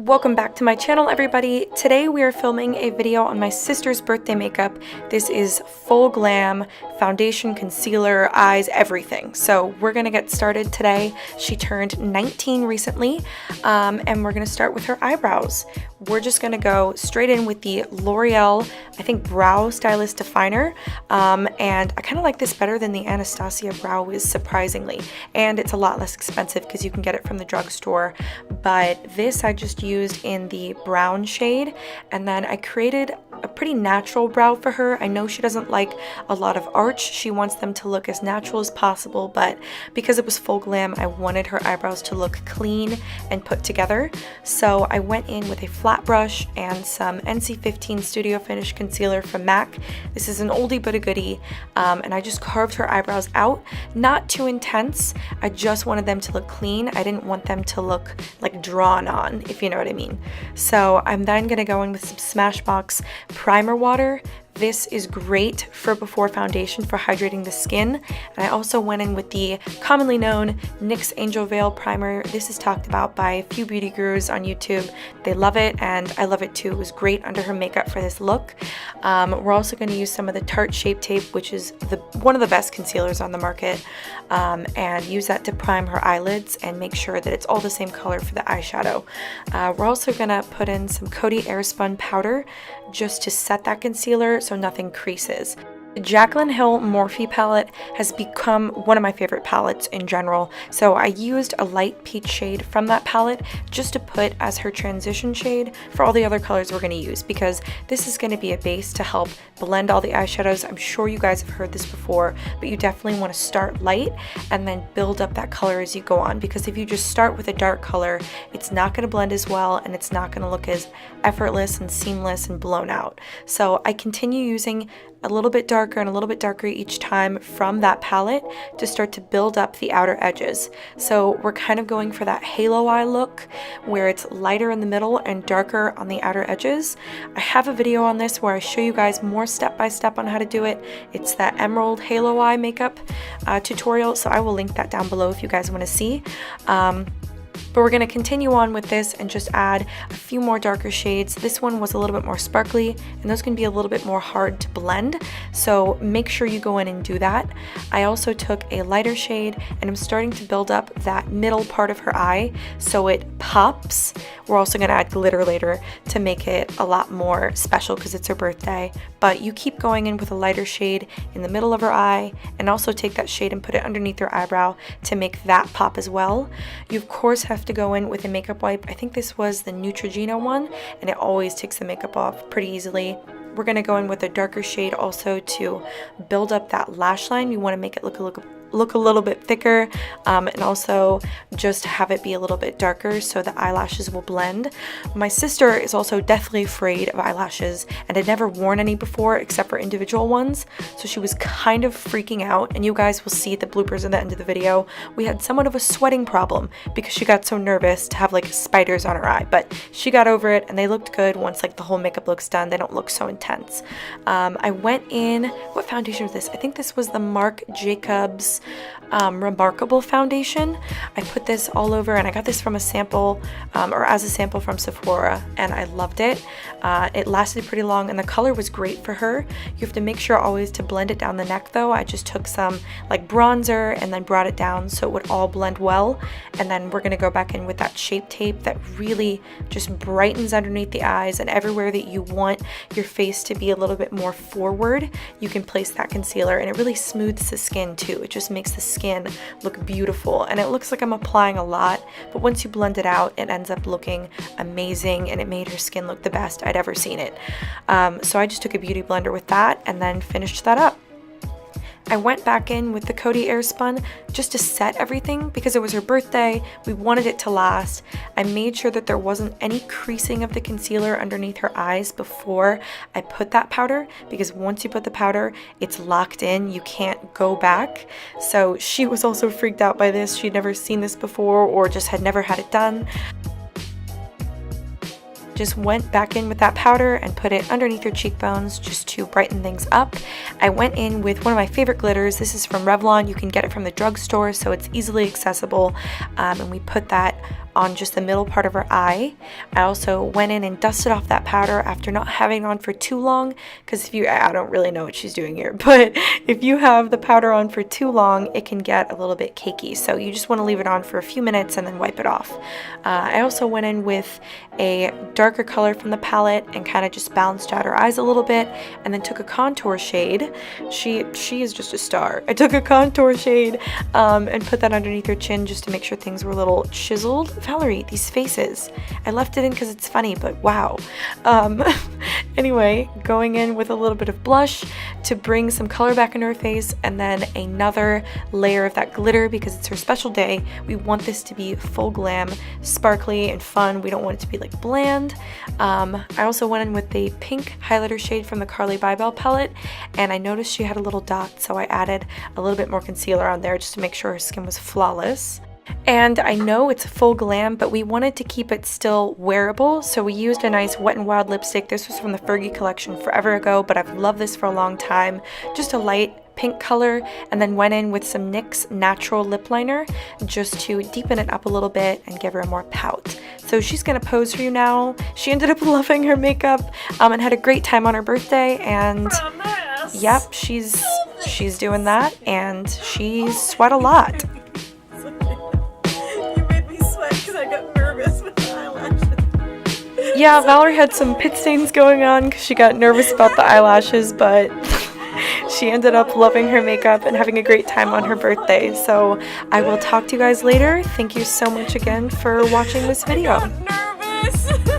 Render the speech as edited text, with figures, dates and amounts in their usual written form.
Welcome back to my channel, everybody. Today we are filming a video on my sister's birthday makeup. This is full glam, foundation, concealer, eyes, everything. So we're gonna get started today. She turned 19 recently, and we're gonna start with her eyebrows. We're just gonna go straight in with the Loreal, I think, Brow Stylist Definer, and I kind of like this better than the Anastasia Brow Wiz, surprisingly, and it's a lot less expensive because you can get it from the drugstore. But this I just used in the brown shade, and then I created a pretty natural brow for her. I know she doesn't like a lot of arch. She wants them to look as natural as possible, but because it was full glam, I wanted her eyebrows to look clean and put together. So I went in with a flat brush and some NC15 Studio Finish Concealer from MAC. This is an oldie but a goodie, and I just carved her eyebrows out. Not too intense. I just wanted them to look clean. I didn't want them to look like drawn on, if you know what I mean. So I'm then going to go in with some Smashbox primer water. This is great for before foundation for hydrating the skin. And I also went in with the commonly known NYX Angel Veil Primer. This is talked about by a few beauty gurus on YouTube. They love it, and I love it too. It was great under her makeup for this look. We're also going to use some of the Tarte Shape Tape, which is one of the best concealers on the market, and use that to prime her eyelids and make sure that it's all the same color for the eyeshadow. We're also going to put in some Cody Airspun powder just to set that concealer so nothing creases. The Jaclyn Hill Morphe palette has become one of my favorite palettes in general, so I used a light peach shade from that palette just to put as her transition shade for all the other colors we're going to use, because this is going to be a base to help blend all the eyeshadows. I'm sure you guys have heard this before, but you definitely want to start light and then build up that color as you go on, because if you just start with a dark color, it's not going to blend as well and it's not going to look as effortless and seamless and blown out. So I continue using a little bit darker and a little bit darker each time from that palette to start to build up the outer edges. So we're kind of going for that halo eye look where it's lighter in the middle and darker on the outer edges. I have a video on this where I show you guys more step by step on how to do it. It's that emerald halo eye makeup tutorial, so I will link that down below if you guys want to see. But we're going to continue on with this and just add a few more darker shades. This one was a little bit more sparkly, and those can be a little bit more hard to blend, so make sure you go in and do that. I also took a lighter shade and I'm starting to build up that middle part of her eye so it pops. We're also going to add glitter later to make it a lot more special because it's her birthday, but you keep going in with a lighter shade in the middle of her eye and also take that shade and put it underneath her eyebrow to make that pop as well. You of course have to go in with a makeup wipe. I think this was the Neutrogena one, and it always takes the makeup off pretty easily. We're going to go in with a darker shade also to build up that lash line. We want to make it look a little bit thicker, and also just have it be a little bit darker so the eyelashes will blend. My sister is also deathly afraid of eyelashes and had never worn any before except for individual ones, so she was kind of freaking out, and you guys will see the bloopers at the end of the video. We had somewhat of a sweating problem because she got so nervous to have like spiders on her eye, but she got over it and they looked good once like the whole makeup look's done. They don't look so intense. I went in, what foundation was this? I think this was the Marc Jacobs Remarkable foundation. I put this all over, and I got this from a sample, or as a sample from Sephora, and I loved it. It lasted pretty long and the color was great for her. You have to make sure always to blend it down the neck though. I just took some like bronzer and then brought it down so it would all blend well, and then we're going to go back in with that Shape Tape that really just brightens underneath the eyes, and everywhere that you want your face to be a little bit more forward, you can place that concealer, and it really smooths the skin too. It just makes the skin look beautiful, and it looks like I'm applying a lot, but once you blend it out, it ends up looking amazing, and it made her skin look the best I'd ever seen it. So I just took a beauty blender with that and then finished that up. I went back in with the Cody Airspun just to set everything because it was her birthday. We wanted it to last. I made sure that there wasn't any creasing of the concealer underneath her eyes before I put that powder, because once you put the powder, it's locked in. You can't go back. So she was also freaked out by this. She'd never seen this before or just had never had it done. Just went back in with that powder and put it underneath your cheekbones just to brighten things up. I went in with one of my favorite glitters. This is from Revlon. You can get it from the drugstore, so it's easily accessible. And we put that on just the middle part of her eye. I also went in and dusted off that powder after not having it on for too long, because I don't really know what she's doing here, but if you have the powder on for too long, it can get a little bit cakey. So you just want to leave it on for a few minutes and then wipe it off. I also went in with a darker color from the palette and kind of just balanced out her eyes a little bit, and then took a contour shade. She is just a star. I took a contour shade and put that underneath her chin just to make sure things were a little chiseled. Valerie, these faces. I left it in because it's funny, but wow. Anyway, going in with a little bit of blush to bring some color back into her face, and then another layer of that glitter because it's her special day. We want this to be full glam, sparkly, and fun. We don't want it to be like bland. I also went in with the pink highlighter shade from the Carli Bybel palette, and I noticed she had a little dot, so I added a little bit more concealer on there just to make sure her skin was flawless. And I know it's full glam, but we wanted to keep it still wearable, so we used a nice Wet n Wild lipstick. This was from the Fergie collection forever ago, but I've loved this for a long time. Just a light pink color, and then went in with some NYX natural lip liner just to deepen it up a little bit and give her a more pout. So she's gonna pose for you now. She ended up loving her makeup and had a great time on her birthday, and yep, she's doing that, and she sweat a lot. I got nervous with the eyelashes. Yeah, Valerie had some pit stains going on because she got nervous about the eyelashes, but she ended up loving her makeup and having a great time on her birthday. So I will talk to you guys later. Thank you so much again for watching this video. I got nervous.